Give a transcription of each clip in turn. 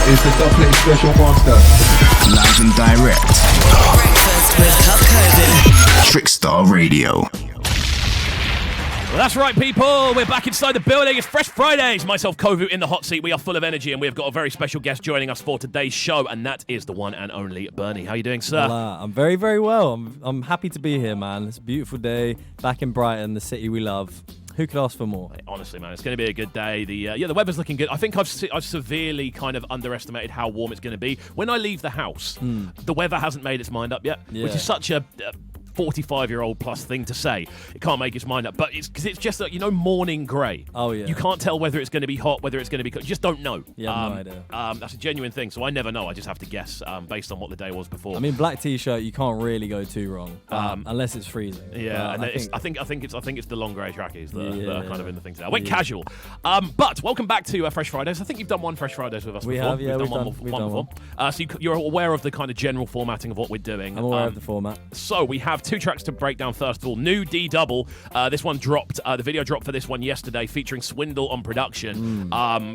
is the Dubplate Special Master. Live and direct. Breakfast with CubCamTV. Trickstar Radio. Well, that's right, people. We're back inside the building. It's Fresh Fridays. Myself, Kxvu, in the hot seat. We are full of energy, and we have got a very special guest joining us for today's show, and that is the one and only Burney. How are you doing, sir? Hola. I'm very, very well. I'm happy to be here, man. It's a beautiful day back in Brighton, the city we love. Who could ask for more? Honestly, man, it's going to be a good day. The weather's looking good. I think I've severely kind of underestimated how warm it's going to be. When I leave the house, the weather hasn't made its mind up yet, which is such a 45-year-old plus thing to say. It can't make its mind up, but it's because it's just morning grey. Oh yeah. You can't tell whether it's going to be hot, whether it's going to be cold. You just don't know. Yeah, no idea. That's a genuine thing. So I never know. I just have to guess based on what the day was before. I mean, black t-shirt, you can't really go too wrong, unless it's freezing. Yeah, and I think it's the long grey trackies that are kind of in the things. I went casual. But welcome back to Fresh Fridays. I think you've done one Fresh Fridays with us before. We've done one before. So you're aware of the kind of general formatting of what we're doing. I'm aware of the format. So we have two tracks to break down. First of all, new D Double. This one dropped. The video dropped for this one yesterday, featuring Swindle on production.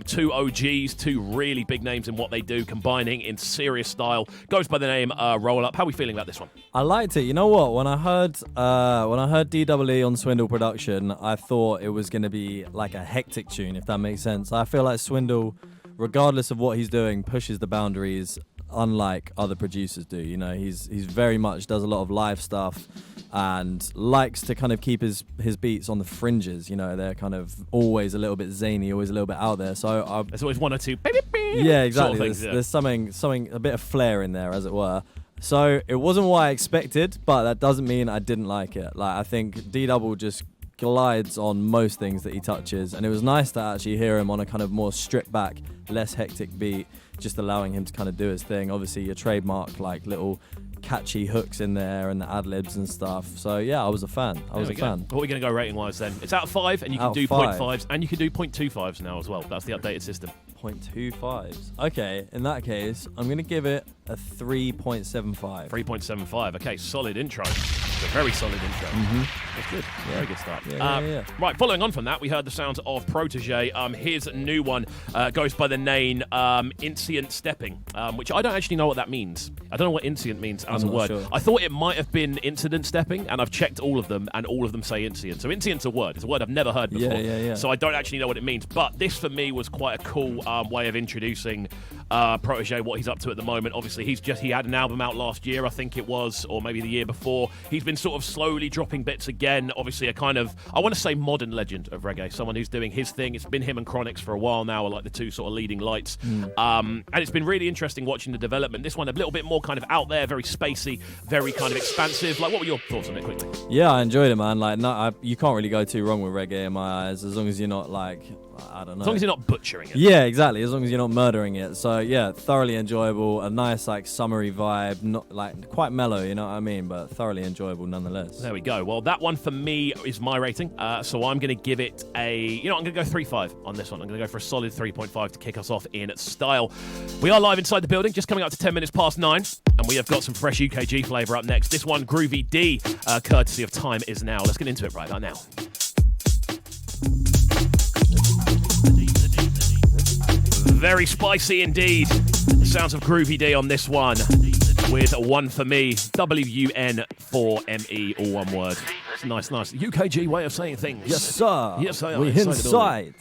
Two OGs, two really big names in what they do, combining in serious style. Goes by the name Roll Up. How are we feeling about this one? I liked it. You know what? When I heard DWE on Swindle production, I thought it was going to be like a hectic tune, if that makes sense. I feel like Swindle, regardless of what he's doing, pushes the boundaries unlike other producers do. You know, he's very much does a lot of live stuff and likes to kind of keep his beats on the fringes. You know, they're kind of always a little bit zany, always a little bit out there. So there's always one or two. Yeah, exactly. Sort of things, there's something a bit of flair in there, as it were. So it wasn't what I expected, but that doesn't mean I didn't like it. Like, I think D Double just glides on most things that he touches, and it was nice to actually hear him on a kind of more stripped back, less hectic beat, just allowing him to kind of do his thing. Obviously your trademark like little catchy hooks in there and the ad-libs and stuff. So yeah, I was a fan. What are we going to go rating wise then? It's out of 5, and you can do 0.5s and you can do 0.25s now as well. That's the updated system. 0.25s. Okay, in that case, I'm going to give it a 3.75. 3.75. Okay, solid intro. It's a very solid intro. That's good. Yeah. Very good start. Yeah. Right, following on from that, we heard the sounds of Protoje. His new one goes by the name Insient Stepping, which I don't actually know what that means. I don't know what insient means as a word. Sure. I thought it might have been incident stepping, and I've checked all of them, and all of them say insient. So insient's a word. It's a word I've never heard before. Yeah. So I don't actually know what it means. But this, for me, was quite a cool way of introducing Protoje, what he's up to at the moment. Obviously, he had an album out last year, I think it was, or maybe the year before. He's been sort of slowly dropping bits again. Obviously, a kind of, I want to say, modern legend of reggae. Someone who's doing his thing. It's been him and Chronix for a while now, are like the two sort of leading lights. And it's been really interesting watching the development. This one a little bit more kind of out there, very spacey, very kind of expansive. Like, what were your thoughts on it quickly? Yeah, I enjoyed it, man. Like, you can't really go too wrong with reggae in my eyes, as long as you're not like, I don't know. As long as you're not butchering it. Yeah, exactly. As long as you're not murdering it. So yeah, thoroughly enjoyable. A nice like summery vibe, not like quite mellow, you know what I mean, but thoroughly enjoyable nonetheless. There we go. Well, that one for me is my rating. So I'm going to give it I'm going to go 3.5 on this one. I'm going to go for a solid 3.5 to kick us off in style. We are live inside the building, just coming up to 10 minutes past 9, and we have got some fresh UKG flavour up next. This one, Groovy D, courtesy of Time Is Now. Let's get into it right now. Very spicy indeed. The sounds of Groovy D on this one, with one for me, WN4ME, all one word. It's nice. UKG way of saying things. Yes, sir. Yes, sir. We're inside.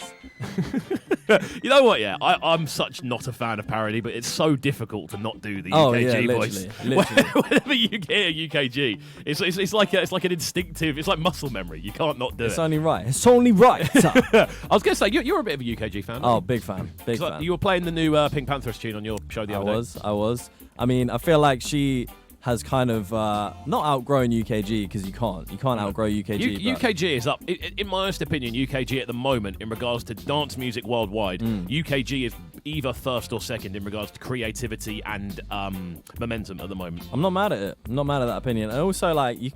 You know what, yeah? I'm such not a fan of parody, but it's so difficult to not do the UKG voice. Literally. Whenever you hear UKG, it's like an instinctive, it's like muscle memory. You can't not do it. It's only right. It's only right. I was going to say, you're a bit of a UKG fan. Oh, big fan. Big fan. You were playing the new Pink Panthers tune on your show the other day. I was. I mean, I feel like she has kind of not outgrown UKG, because you can't outgrow UKG. UKG is up, in my honest opinion. UKG at the moment, in regards to dance music worldwide, UKG is either first or second in regards to creativity and momentum at the moment. I'm not mad at it. I'm not mad at that opinion. And also, like, you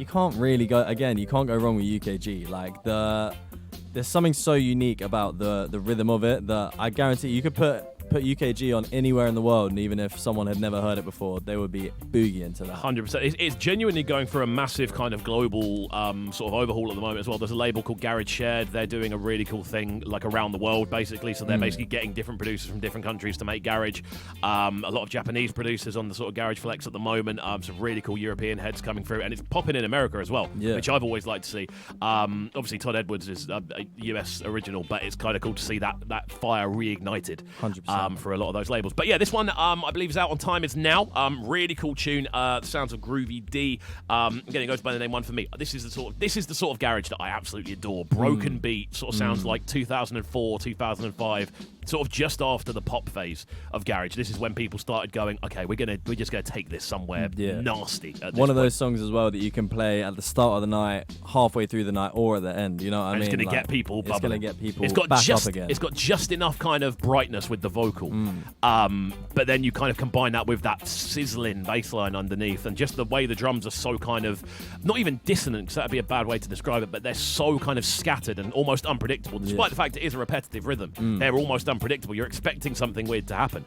can't really go, again, you can't go wrong with UKG. Like, there's something so unique about the rhythm of it that I guarantee you could put put UKG on anywhere in the world, and even if someone had never heard it before, they would be boogie into that. 100%. It's genuinely going for a massive kind of global sort of overhaul at the moment as well. There's a label called Garage Shared. They're doing a really cool thing like around the world, basically. So they're basically getting different producers from different countries to make garage. A lot of Japanese producers on the sort of Garage Flex at the moment. Some really cool European heads coming through, and it's popping in America as well, which I've always liked to see. Obviously, Todd Edwards is a US original, but it's kind of cool to see that fire reignited 100%. for a lot of those labels. But yeah, this one I believe is out on time. It's now. Really cool tune. The sounds of Groovy D. Again, it goes by the name One For Me. This is the sort of garage that I absolutely adore. Broken beat sort of sounds like 2004, 2005. Sort of just after the pop phase of garage. This is when people started going, okay, we're just gonna take this somewhere nasty. One of those songs as well that you can play at the start of the night, halfway through the night, or at the end. You know what I mean? It's gonna get people bubbling. It's gonna get people it's got back just, up again. It's got just enough kind of brightness with the vocal, but then you kind of combine that with that sizzling bass line underneath, and just the way the drums are so kind of not even dissonant, because that'd be a bad way to describe it, but they're so kind of scattered and almost unpredictable, despite the fact it is a repetitive rhythm. They're almost unpredictable. You're expecting something weird to happen.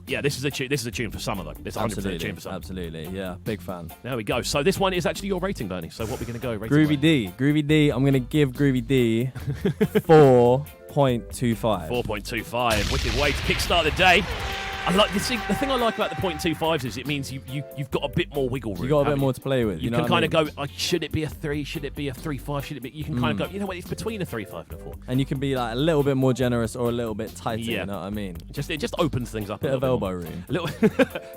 This is a tune for summer, though. It's 100% a tune for summer. Absolutely, yeah, big fan. There we go. So this one is actually your rating, Bernie. So what are we going to go? Groovy D. I'm going to give Groovy D 4.25. 4.25. Wicked way to kickstart the day. I like the thing I like about the 0.25s is it means you've got a bit more wiggle room. You've got a bit more to play with. You can kind of go, should it be a 3? Should it be a 3.5? Should it be? You can kind of go, you know what? It's between a 3.5 and a 4. And you can be like a little bit more generous or a little bit tighter. You know what I mean? It just opens things up. Bit of elbow room. A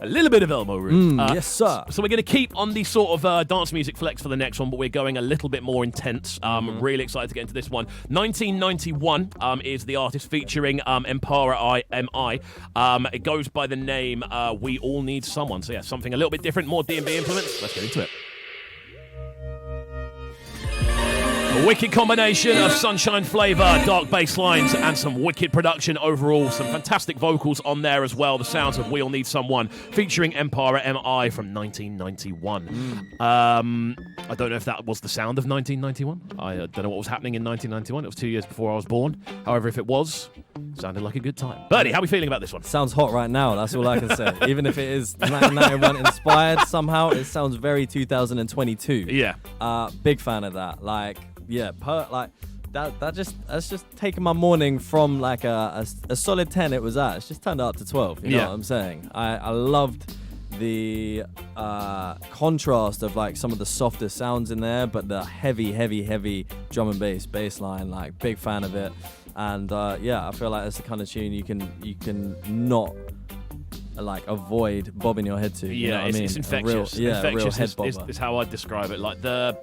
little bit of elbow room. Yes, sir. So we're going to keep on the sort of dance music flex for the next one, but we're going a little bit more intense. Really excited to get into this one. 1991 is the artist featuring Empara MI. It goes by the name We All Need Someone. So yeah, something a little bit different, more D&B influence. Let's get into it. A wicked combination of sunshine flavour, dark bass lines, and some wicked production overall. Some fantastic vocals on there as well. The sounds of We All Need Someone, featuring Empara MI from 1991. I don't know if that was the sound of 1991. I don't know what was happening in 1991. It was 2 years before I was born. However, if it was, sounded like a good time. Bernie, how are we feeling about this one? Sounds hot right now. That's all I can say. Even if it is 1991 inspired, somehow it sounds very 2022. Yeah. Big fan of that. That's just taking my morning from like a solid 10 it was at. It's just turned it up to 12. You know what I'm saying? I loved the contrast of like some of the softer sounds in there, but the heavy drum and bass line. Like big fan of it. And I feel like it's the kind of tune you can not like avoid bobbing your head to. You know what I mean? It's infectious. Infectious is how I'd describe it. Like I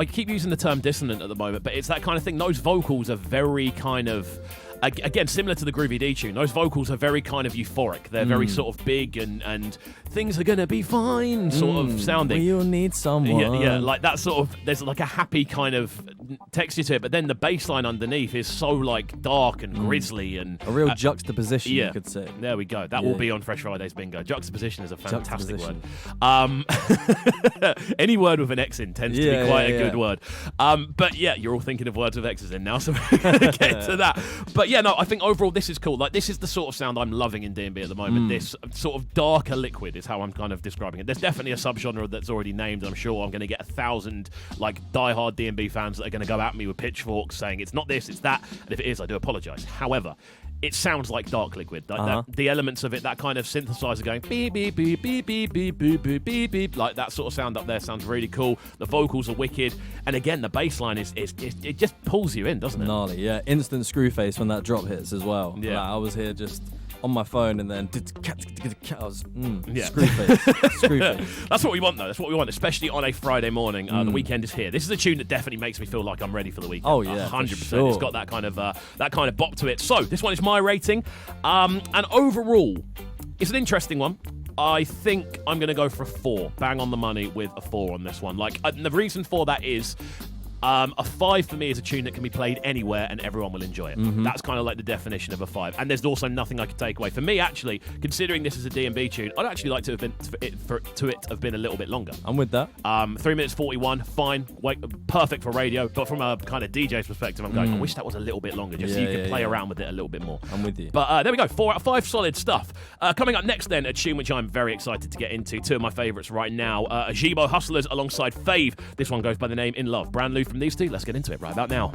keep using the term dissonant at the moment, but it's that kind of thing. Those vocals are very kind of, again, similar to the Groovy D tune. Those vocals are very kind of euphoric. They're very sort of big and things are gonna be fine sort of sounding. We'll need someone. Yeah, like that sort of, there's like a happy kind of texture to it, but then the bass line underneath is so like dark and grisly and a real juxtaposition, you could say. There we go. That will be on Fresh Friday's bingo. Juxtaposition is a fantastic word. Any word with an X in tends to be quite a good word. But yeah, you're all thinking of words with X's in now, so we're gonna get to that. But yeah, no, I think overall this is cool. Like this is the sort of sound I'm loving in D&B at the moment. This sort of darker liquid is how I'm kind of describing it. There's definitely a subgenre that's already named. I'm sure I'm going to get 1,000 like diehard D&B fans that are going to go at me with pitchforks saying it's not this, it's that. And if it is, I do apologise. However, it sounds like dark liquid. Like the elements of it, that kind of synthesizer going beep beep beep beep beep beep beep beep beep beep, like that sort of sound up there sounds really cool. The vocals are wicked, and again the bass line is it just pulls you in, doesn't it? Gnarly, yeah. Instant screw face when that drop hits as well. Yeah, like, I was here just on my phone and then I was screw face. That's what we want though. That's what we want, especially on a Friday morning. The weekend is here. This is a tune that definitely makes me feel like I'm ready for the weekend. Oh yeah, 100%. Sure. It's got that kind of bop to it. So this one is my rating, and overall, it's an interesting one. I think I'm going to go for a 4. Bang on the money with a 4 on this one. Like, the reason for that is A 5 for me is a tune that can be played anywhere and everyone will enjoy it. That's kind of like the definition of a 5. And there's also nothing I could take away. For me, actually, considering this is a D&B tune, I'd actually like to have been to it have been a little bit longer. I'm with that. 3 minutes 41, fine, perfect for radio. But from a kind of DJ's perspective, I'm going, I wish that was a little bit longer, just so you can play around with it a little bit more. I'm with you. But there we go, 4 out of 5 solid stuff. Coming up next then, a tune which I'm very excited to get into. 2 of my favourites right now. Ajebo Hustlers alongside Fave. This one goes by the name In Love. Brand new from these two. Let's get into it right about now.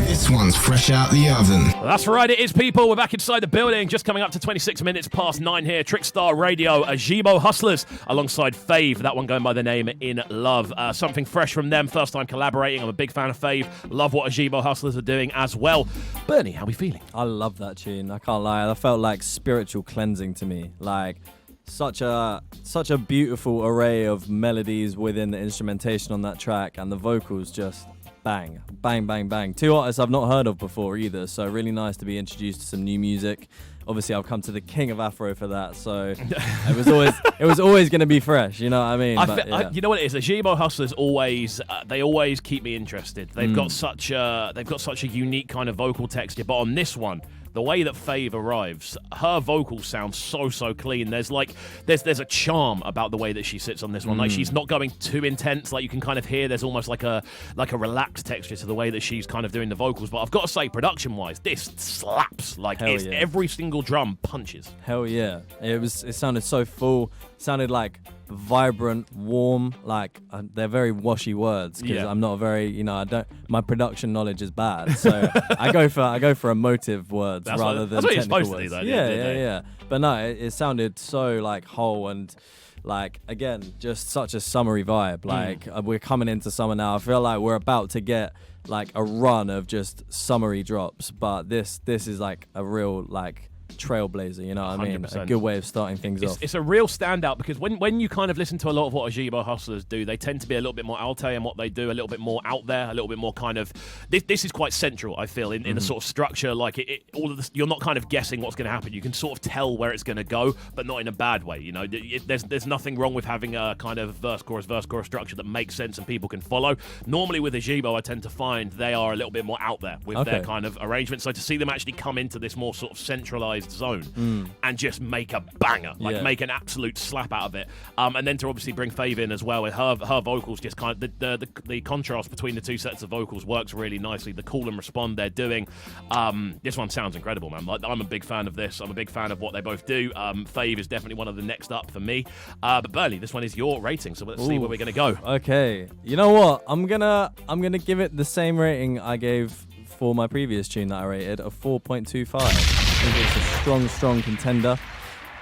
This one's fresh out the oven. That's right, it is, people. We're back inside the building. Just coming up to 26 minutes past 9 here. Trickstar Radio, Ajebo Hustlers alongside Fave. That one going by the name In Love. Something fresh from them. First time collaborating. I'm a big fan of Fave. Love what Ajebo Hustlers are doing as well. Bernie, how are we feeling? I love that tune. I can't lie. That felt like spiritual cleansing to me. Like such a beautiful array of melodies within the instrumentation on that track, and the vocals just bang, bang, bang, bang. 2 artists I've not heard of before either, so really nice to be introduced to some new music. Obviously, I've come to the king of Afro for that, so it was always going to be fresh. You know what I mean? You know what it is? Ajebo Hustlers they always keep me interested. They've got such a unique kind of vocal texture, but on this one, the way that Fave arrives, her vocals sound so clean. There's a charm about the way that she sits on this one. Like, she's not going too intense. Like, you can kind of hear there's almost like a relaxed texture to the way that she's kind of doing the vocals. But I've got to say, production-wise, this slaps. Like, every single drum punches. Hell yeah. It sounded so full. Sounded like vibrant, warm, like they're very washy words because I'm not very, my production knowledge is bad, so I go for emotive words rather than technical words. Yeah. But no, it sounded so like whole and like, again, just such a summery vibe. Like we're coming into summer now. I feel like we're about to get like a run of just summery drops, but this is like a real like trailblazer, you know what I mean? 100%. A good way of starting things off. It's a real standout because when you kind of listen to a lot of what Ajebo Hustlers do, they tend to be a little bit more alte in what they do, a little bit more out there, a little bit more kind of... This is quite central, I feel, in the sort of structure. Like, all of this, you're not kind of guessing what's going to happen. You can sort of tell where it's going to go, but not in a bad way, you know? There's nothing wrong with having a kind of verse-chorus structure that makes sense and people can follow. Normally with Ajebo, I tend to find they are a little bit more out there with their kind of arrangement. So to see them actually come into this more sort of centralized zone and just make a banger, like make an absolute slap out of it. And then to obviously bring Fave in as well, with her vocals, just kind of the contrast between the two sets of vocals works really nicely. The call and respond they're doing. This one sounds incredible, man. Like, I'm a big fan of this. I'm a big fan of what they both do. Fave is definitely one of the next up for me. But Burley, this one is your rating, so let's see where we're gonna go. Okay, you know what? I'm gonna give it the same rating I gave for my previous tune that I rated, a 4.25. I think it's a strong contender.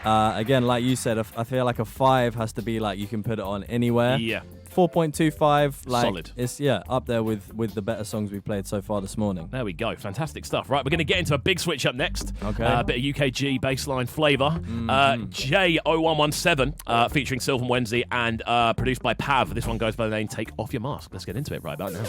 Again, like you said, I feel like a 5 has to be like you can put it on anywhere. Yeah. 4.25, like solid. It's up there with the better songs we've played so far this morning. There we go, fantastic stuff. Right, we're going to get into a big switch up next. Okay. A bit of UKG bassline flavour. J0117 featuring Sylvan Wednesday and produced by Pav. This one goes by the name Take Off Your Mask. Let's get into it right about now.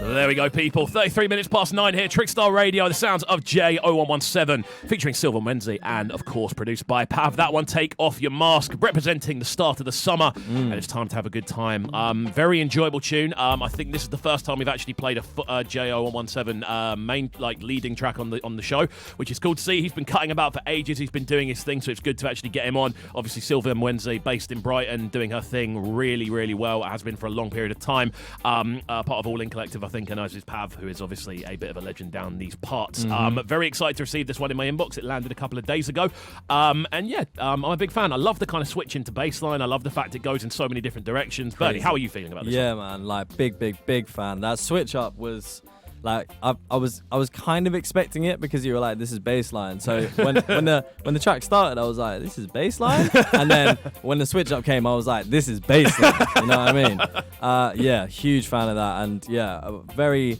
There we go, people. 33 minutes past 9 here. Trickstar Radio, the sounds of J0117, featuring Sylvan Wednesday, and of course produced by Pav. That one, Take Off Your Mask, representing the start of the summer, and it's time to have a good time. Very enjoyable tune. I think this is the first time we've actually played a J0117 main, like, leading track on the show, which is cool to see. He's been cutting about for ages. He's been doing his thing, so it's good to actually get him on. Obviously, Sylvan Wednesday, based in Brighton, doing her thing really, really well. It has been for a long period of time. Part of All In Collective, I think, and as is Pav, who is obviously a bit of a legend down these parts. Very excited to receive this one in my inbox. It landed a couple of days ago. I'm a big fan. I love the kind of switch into bassline. I love the fact it goes in so many different directions. Bernie, how are you feeling about this one? Yeah, man, like big fan. That switch up was like I was kind of expecting it because you were like, this is bassline. So when the track started, I was like, this is bassline. And then when the switch up came, I was like, this is bassline. You know what I mean? Huge fan of that. And very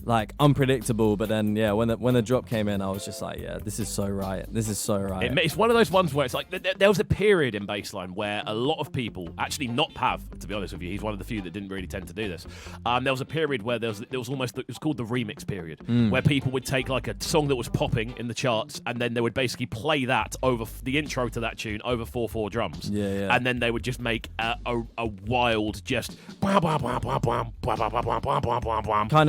like unpredictable. But then when the drop came in, I was just like, yeah, this is so right. This is so right. It's one of those ones where it's like there was a period in bassline where a lot of people, actually not Pav, to be honest with you, he's one of the few that didn't really tend to do this. There was a period where there was almost, it was called the remix period, where people would take like a song that was popping in the charts, and then they would basically play that over the intro to that tune over 4/4 drums. Yeah. And then they would just make a wild, just kind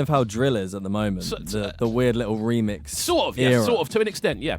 of how drill is at the moment. The weird little remix. Sort of to an extent, yeah.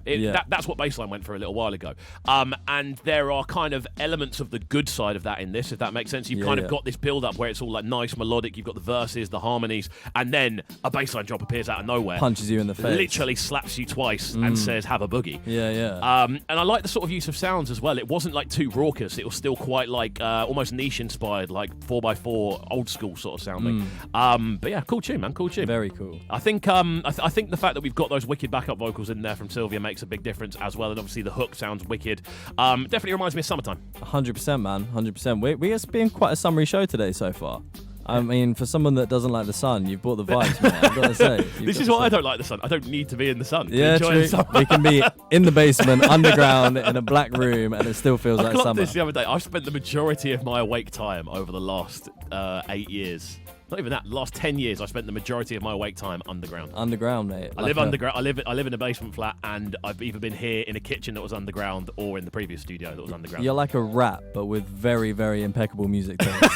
That's what bassline went for a little while ago. And there are kind of elements of the good side of that in this, if that makes sense. You've kind of got this build up where it's all like nice melodic. You've got the verses, the harmonies, and then a bassline drop appears out of nowhere, punches you in the face, literally slaps you twice, and says "have a boogie." Yeah. And I like the sort of use of sounds as well. It wasn't like too raucous. It was still quite like almost niche inspired, like 4x4 old school sort of sounding. But yeah, cool tune, man. Cool tune. Very cool. I think I think the fact that we've got those wicked backup vocals in there from Sylvia makes a big difference as well, and obviously the hook sounds wicked. Definitely reminds me of summertime. 100%, man. 100%. It's been quite a summery show today so far. I mean, for someone that doesn't like the sun, you've brought the vibes, man. I've got to say. This is why I don't like the sun. I don't need to be in the sun. Yeah, true. We can be in the basement, underground, in a black room, and it still feels like clocked summer. This the other day. I've spent the majority of my awake time over the last 8 years. Not even that. The last 10 years, I spent the majority of my awake time underground. Underground, mate. I live underground. I live in a basement flat, and I've either been here in a kitchen that was underground or in the previous studio that was underground. You're like a rat, but with very, very impeccable music taste.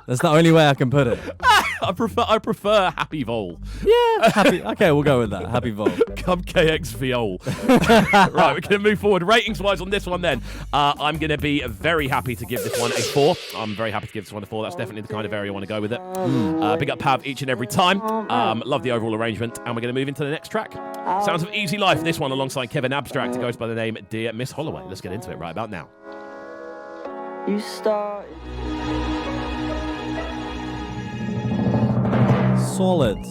That's the only way I can put it. I prefer Happy Vol. Yeah, happy. Okay, we'll go with that. Happy Vol. Kxvu. Right, we're going to move forward. Ratings-wise on this one then, I'm going to be very happy to give this one a 4. I'm very happy to give this one a 4. That's definitely the kind of area I want to go with it. Big up Pav each and every time. Love the overall arrangement. And we're going to move into the next track. Sounds of Easy Life. This one alongside Kevin Abstract. It goes by the name Dear Miss Holloway. Let's get into it right about now. You start. Solid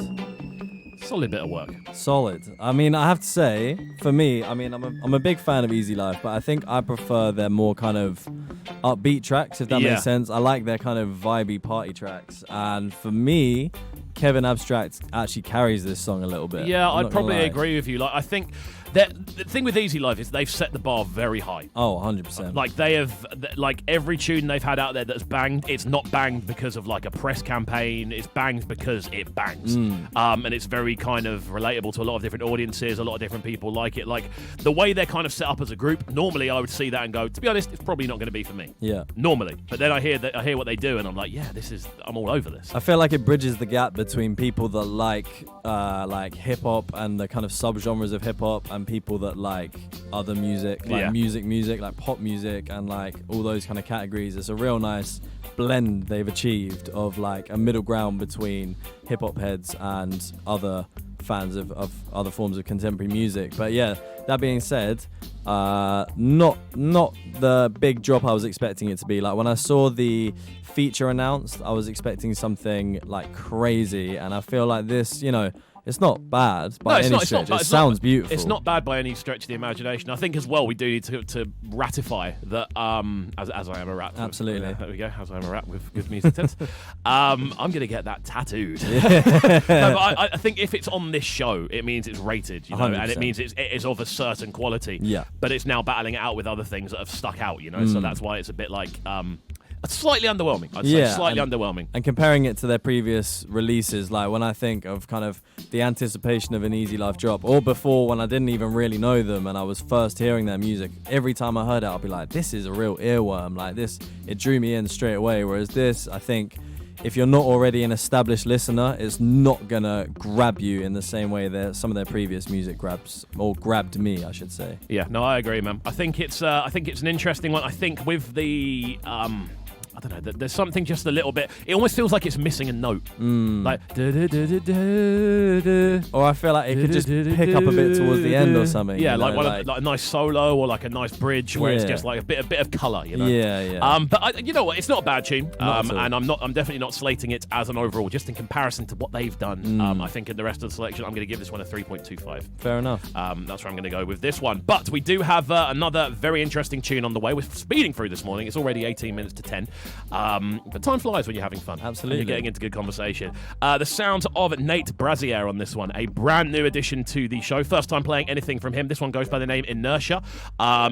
bit of work. Solid. I mean, I have to say, for me, I mean, I'm a big fan of Easy Life, but I think I prefer their more kind of upbeat tracks, if that makes sense. I like their kind of vibey party tracks. And for me, Kevin Abstract actually carries this song a little bit. Yeah, I'd probably agree with you. Like, I think the thing with Easy Life is they've set the bar very high. Oh, 100%. Like, they have, like, every tune they've had out there that's banged, it's not banged because of, like, a press campaign. It's banged because it bangs. And it's very kind of relatable to a lot of different audiences. A lot of different people like it. Like, the way they're kind of set up as a group, normally I would see that and go, to be honest, it's probably not going to be for me. Yeah. Normally. But then I hear what they do, and I'm like, yeah, I'm all over this. I feel like it bridges the gap between people that like hip-hop and the kind of subgenres of hip-hop, and people that like other music, like music, like pop music, and like all those kind of categories. It's a real nice blend they've achieved of like a middle ground between hip-hop heads and other fans of other forms of contemporary music. But yeah, that being said, not the big drop I was expecting it to be. Like, when I saw the feature announced, I was expecting something like crazy, and I feel like this, it's not bad by any stretch. It sounds beautiful. It's not bad by any stretch of the imagination. I think as well we do need to ratify that, as I am a rat. Absolutely. There we go. As I am a rat with good music sense. I'm going to get that tattooed. Yeah. No, but I think if it's on this show, it means it's rated, 100%. and it means it is of a certain quality. Yeah. But it's now battling it out with other things that have stuck out, So that's why it's a bit like... slightly underwhelming, I'd say. Slightly underwhelming. And comparing it to their previous releases, like when I think of kind of the anticipation of an Easy Life drop, or before when I didn't even really know them and I was first hearing their music, every time I heard it, I'd be like, this is a real earworm. Like this, it drew me in straight away. Whereas this, I think, if you're not already an established listener, it's not gonna grab you in the same way that some of their previous music grabbed me, I should say. Yeah, no, I agree, man. I think it's an interesting one. I think with the I don't know, there's something just a little bit, it almost feels like it's missing a note. Like, or I feel like it could just pick up a bit towards the end or something. Yeah, like a nice solo or like a nice bridge where it's just like a bit of colour, Yeah. But you know what? It's not a bad tune, and I'm definitely not slating it as an overall. Just in comparison to what they've done, I think in the rest of the selection, I'm going to give this one a 3.25. Fair enough. That's where I'm going to go with this one. But we do have another very interesting tune on the way. We're speeding through this morning. It's already 18 minutes to 10. But time flies when you're having fun. Absolutely. And you're getting into good conversation. The sounds of Nate Brazier on this one, a brand new addition to the show. First time playing anything from him. This one goes by the name Inertia.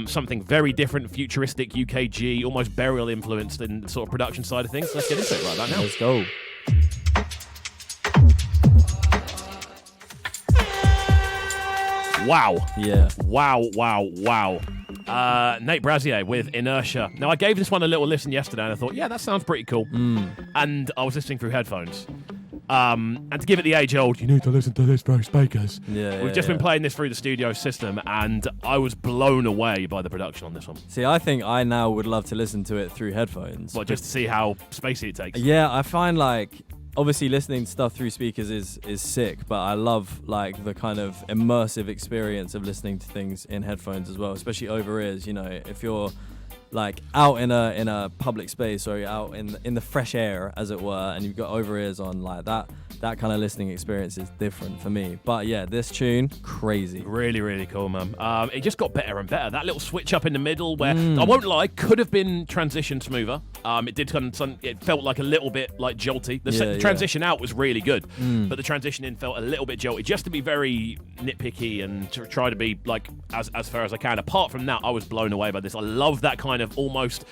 Something very different, futuristic, UKG, almost burial influenced in the sort of production side of things. Let's get into it right about now. Let's go. Wow. Yeah. Wow. Nate Brazier with Inertia. Now, I gave this one a little listen yesterday, and I thought, yeah, that sounds pretty cool. And I was listening through headphones. And to give it the age-old, you need to listen to this through speakers. We've just been playing this through the studio system, and I was blown away by the production on this one. See, I think I now would love to listen to it through headphones. Well, just to see how spacey it takes. Yeah, I find like obviously listening to stuff through speakers is sick, but I love like the kind of immersive experience of listening to things in headphones as well, especially over ears. You know, if you're like out in a public space or you're out in the fresh air, as it were, and you've got over ears on, like that kind of listening experience is different for me. But yeah, this tune, crazy. Really, really cool, man. It just got better and better. That little switch up in the middle where, I won't lie, could have been transition smoother. It did it felt like a little bit like jolty. The transition out was really good, but the transition in felt a little bit jolty. Just to be very nitpicky and to try to be like as fair as I can. Apart from that, I was blown away by this. I love that kind of almost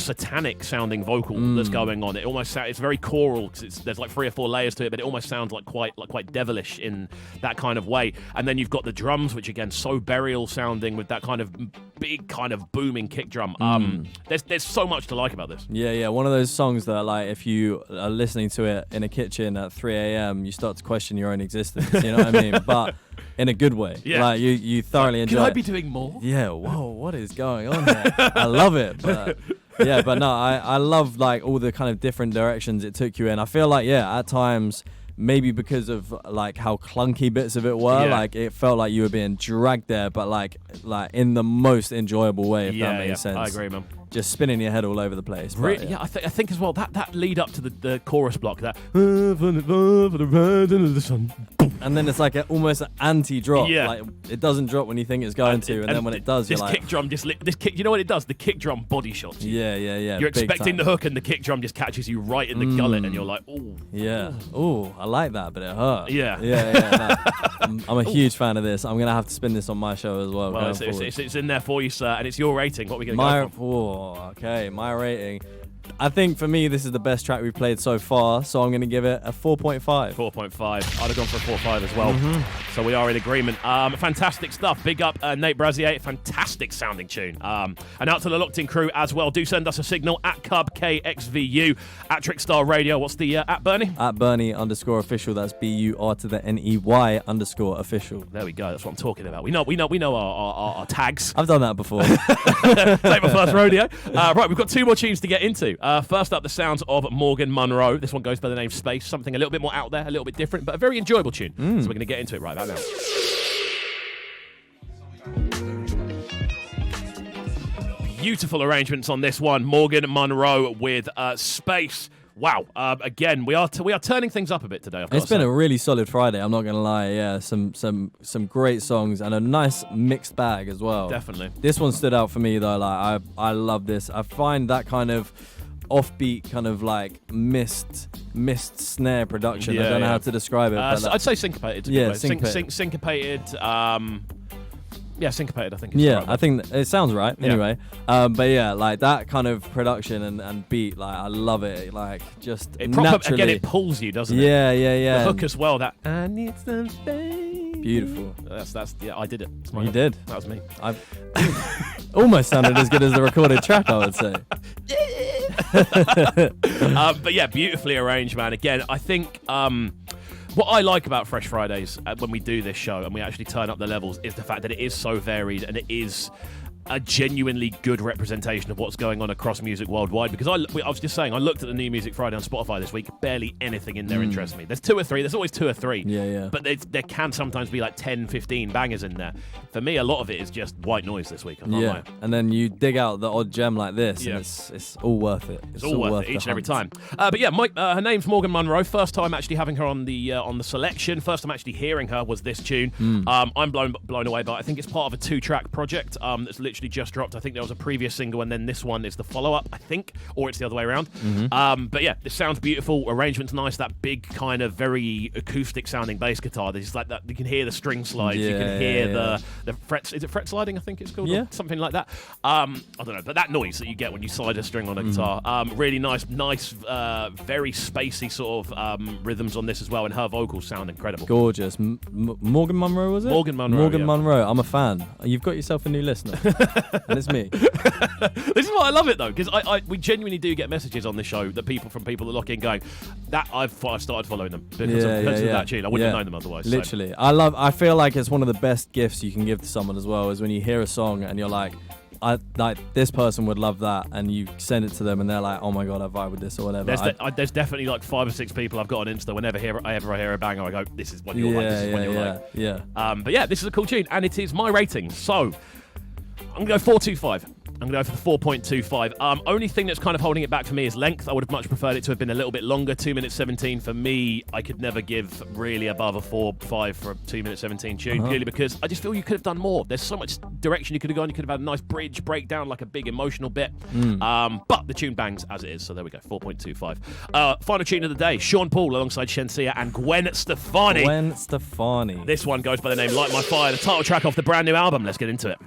satanic sounding vocal that's going on. It's very choral because there's like 3 or 4 layers to it, but it almost sounds like quite devilish in that kind of way. And then you've got the drums, which again so burial sounding with that kind of big kind of booming kick drum. There's so much to like about this. Yeah. One of those songs that like if you are listening to it in a kitchen at 3 a.m, you start to question your own existence. You know what I mean? But in a good way. Yeah. Like you thoroughly enjoy it. Could I be doing more? Yeah. Whoa, what is going on here? I love it. But yeah, but no, I love like all the kind of different directions it took you in. I feel like, yeah, at times, maybe because of like how clunky bits of it were, like it felt like you were being dragged there, but like in the most enjoyable way, if that makes sense. I agree, man. Just spinning your head all over the place. But, yeah, I think as well that lead up to the chorus block, that and then it's like almost an anti-drop. Yeah. Like it doesn't drop when you think it's going to, and then when it does, this you're like, kick drum you know what it does? The kick drum body shots you. Yeah. You're expecting the hook, and the kick drum just catches you right in the gullet, and you're like, ooh. Yeah. Ooh, I like that, but it hurt. Yeah. No. I'm a huge fan of this. I'm gonna have to spin this on my show as well. Well, it's in there for you, sir, and it's your rating. What are we gonna go for? Okay, my rating. I think for me, this is the best track we've played so far, so I'm going to give it a 4.5. 4.5. I'd have gone for a 4.5 as well. So we are in agreement. Fantastic stuff. Big up Nate Brazier. Fantastic sounding tune. And out to the Locked In crew as well. Do send us a signal at CubKXVU, at Trickstar Radio. What's the at Burney? At Burney_official. That's BUR_official. There we go. That's what I'm talking about. We know our tags. I've done that before. Take my first rodeo. Right, we've got 2 more tunes to get into. First up, the sounds of Morgan Monroe. This one goes by the name Space. Something a little bit more out there, a little bit different, but a very enjoyable tune. So we're going to get into it right about now. Beautiful arrangements on this one. Morgan Monroe with Space. Wow. Again, we are turning things up a bit today. It's been a really solid Friday. I'm not going to lie. Yeah, some great songs and a nice mixed bag as well. Definitely. This one stood out for me though. Like I love this. I find that kind of offbeat, kind of like mist snare production. I don't know how to describe it. But I'd say syncopated. Yeah, syncopated. Yeah, syncopated, I think. I think it sounds right. Anyway, but yeah, like that kind of production and beat, like I love it. Like just naturally. Again, it pulls you, doesn't it? Yeah. The hook as well. That I need some space. Beautiful. That's yeah. I did it. You did. That was me. I almost sounded as good as the recorded track, I would say. But yeah, beautifully arranged, man. Again, I think. What I like about Fresh Fridays when we do this show and we actually turn up the levels is the fact that it is so varied and it is a genuinely good representation of what's going on across music worldwide. Because I was just saying, I looked at the New Music Friday on Spotify this week. Barely anything in there interests me. There's 2 or 3. There's always 2 or 3. Yeah. But there can sometimes be like 10, 15 bangers in there. For me, a lot of it is just white noise this week. I'm not lying. And then you dig out the odd gem like this, and it's all worth it. It's all worth it each and every time. But yeah, her name's Morgan Monroe. First time actually having her on the selection. First time actually hearing her was this tune. I'm blown away by it. I think it's part of a 2-track project that's literally literally just dropped. I think there was a previous single, and then this one is the follow-up, I think, or it's the other way around. But yeah, this sounds beautiful. Arrangement's nice. That big kind of very acoustic-sounding bass guitar. There's like that. You can hear the string slides. You can hear the frets. Is it fret sliding? I think it's called. Yeah. Or something like that. I don't know, but that noise that you get when you slide a string on a guitar. Really nice, very spacey sort of rhythms on this as well, and her vocals sound incredible. Gorgeous. Morgan Monroe, was it? Morgan Monroe. Morgan yeah. Monroe. I'm a fan. You've got yourself a new listener, and it's me. This is why I love it though, because we genuinely do get messages on this show that people that lock in going that I've started following them because of that tune. I wouldn't have known them otherwise. Literally, so. I feel like it's one of the best gifts you can give to someone as well, is when you hear a song and you're like, this person would love that, and you send it to them and they're like, oh my god, I vibe with this or whatever. There's definitely like 5 or 6 people I've got on Insta. Whenever I hear a banger, I go, this is what you're like. This is what you're like. Yeah. But yeah, this is a cool tune, and it is my rating. So I'm gonna go 4.25. I'm going to go for the 4.25. Only thing that's kind of holding it back for me is length. I would have much preferred it to have been a little bit longer. 2 minutes 17 for me. I could never give really above a 4.5 for a 2 minute 17 tune, purely because I just feel you could have done more. There's so much direction you could have gone. You could have had a nice bridge breakdown, like a big emotional bit. But the tune bangs as it is, so there we go. 4.25. Final tune of the day: Sean Paul alongside Shenseea and Gwen Stefani. Gwen Stefani. This one goes by the name Light My Fire, the title track off the brand new album. Let's get into it.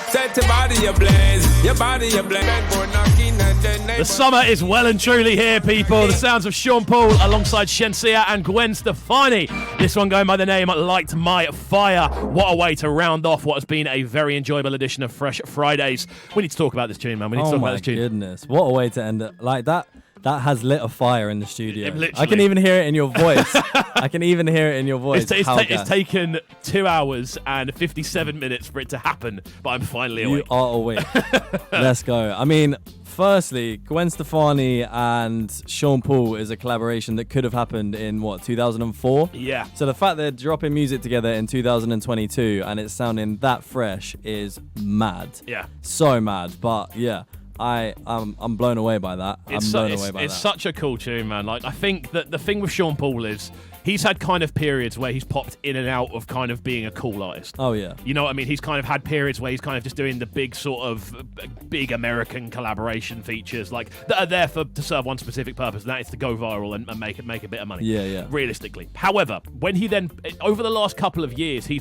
Set your body ablaze, your body ablaze. The summer is well and truly here, people. The sounds of Sean Paul alongside Shenseea and Gwen Stefani. This one going by the name Light My Fire. What a way to round off what has been a very enjoyable edition of Fresh Fridays. We need to talk about this tune, man. We need to talk about this tune. Oh my goodness, what a way to end it. Like that. That has lit a fire in the studio. Literally. I can even hear it in your voice. It's taken 2 hours and 57 minutes for it to happen, but I'm finally awake. You are awake. Let's go. I mean, firstly, Gwen Stefani and Sean Paul is a collaboration that could have happened in, 2004? Yeah. So the fact they're dropping music together in 2022 and it's sounding that fresh is mad. Yeah. So mad. But yeah. I'm blown away by that. It's such a cool tune, man. Like, I think that the thing with Sean Paul is he's had kind of periods where he's popped in and out of kind of being a cool artist. Oh, yeah. You know what I mean? He's kind of had periods where he's kind of just doing the big sort of big American collaboration features, like that are there to serve one specific purpose, and that is to go viral and make a bit of money. Yeah. Realistically. However, when he then, over the last couple of years, he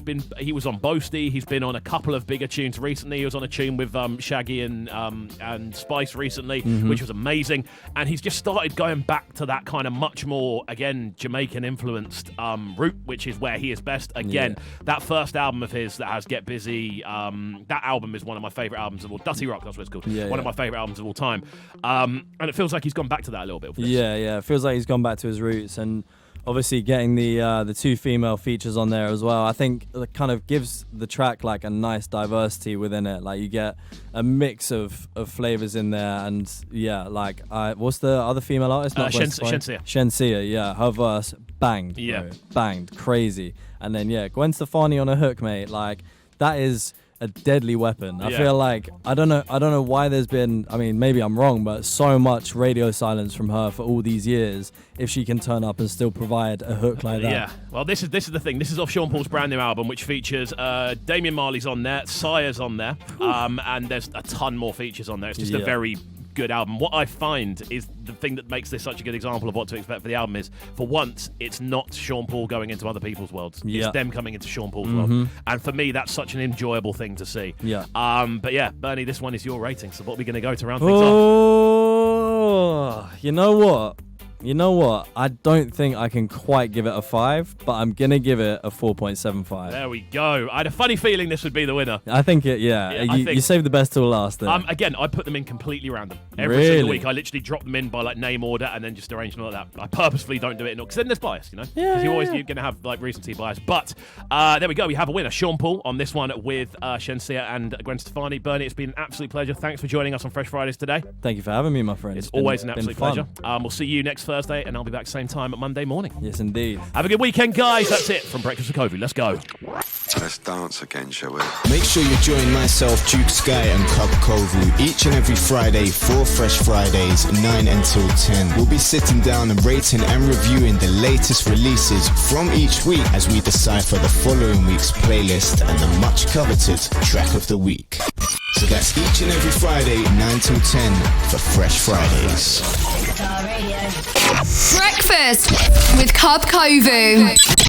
was on Boasty, he's been on a couple of bigger tunes recently. He was on a tune with Shaggy and Spice recently, which was amazing. And he's just started going back to that kind of much more, again, Jamaican influenced route, which is where he is best. Again, that first album of his that has Get Busy, that album is one of my favourite albums of all. Dirty Rock, that's what it's called. One of my favourite albums of all time. And it feels like he's gone back to that a little bit. With this. Yeah. It feels like he's gone back to his roots, and obviously getting the 2 female features on there as well, I think it kind of gives the track like a nice diversity within it. Like you get a mix of flavors in there, and like what's the other female artist? Shenseea, yeah, her verse banged, bro. Banged, crazy. And then Gwen Stefani on a hook, mate. Like that is a deadly weapon. I feel like I don't know why there's been, I mean, maybe I'm wrong, but so much radio silence from her for all these years. If she can turn up and still provide a hook like that. Yeah. Well, this is the thing. This is off Sean Paul's brand new album, which features Damian Marley's on there, Sire's on there, and there's a ton more features on there. It's just a very good album. What I find is the thing that makes this such a good example of what to expect for the album is, for once, it's not Sean Paul going into other people's worlds. It's them coming into Sean Paul's world. And for me, that's such an enjoyable thing to see. Yeah. But yeah, Bernie, this one is your rating. So what are we going to go to round things off? Oh, you know what? I don't think I can quite give it a 5, but I'm going to give it a 4.75. There we go. I had a funny feeling this would be the winner. I think you saved the best till last there. Again, I put them in completely random. Every Really? single week, I literally drop them in by like name order and then just arrange them like that. I purposefully don't do it, because then there's bias, you know? Because you're going to have like recency bias. But there we go. We have a winner. Sean Paul on this one with Shenseea and Gwen Stefani. Bernie, it's been an absolute pleasure. Thanks for joining us on Fresh Fridays today. Thank you for having me, my friend. It's always an absolute pleasure. We'll see you next Thursday, and I'll be back same time at Monday morning. Yes, indeed. Have a good weekend, guys. That's it from Breakfast with Kxvu. Let's go. Let's dance again, shall we? Make sure you join myself, Duke Sky, and Kxvu each and every Friday for Fresh Fridays, 9 until 10. We'll be sitting down and rating and reviewing the latest releases from each week as we decipher the following week's playlist and the much coveted track of the week. So that's each and every Friday, 9 till 10 for Fresh Fridays. Breakfast with CubCamTV.